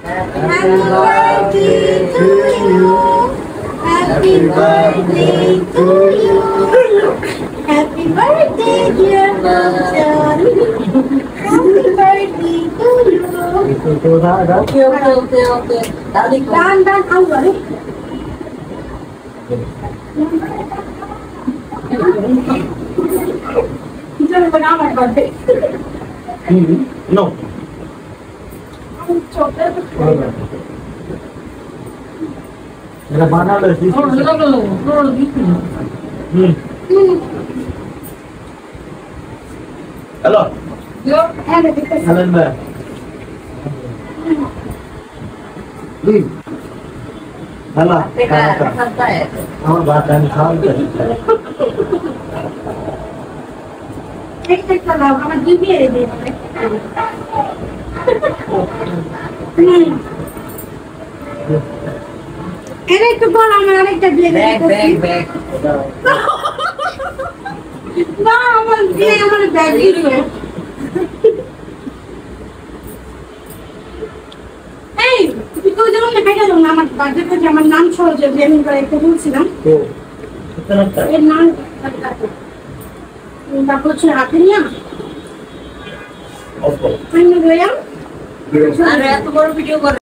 Happy birthday to you. Happy birthday to you. Happy birthday, dear Mojan. Happy birthday to you. Okay. Dan, ăn rồi đi. Chưa có nào mà còn thích. No. Era banana sih. Halo. Halo Mbak. Halo. আমার বাতান খাওয়া একটা দাও আমার দিবি এই দে এর একটু বল আমার আরেকটা দিয়ে দে ব্যাগ না আমার দিয়ে আমার ব্যাগ দিল এই তুই যেমন লেখা গেল না আমার বার্থডে তে আমার নাম সহ যে আমি একটা বলছিলাম এর নাম তারপর হচ্ছে হাতে নিয়ে আমি রইলাম আর এত বড় ভিডিও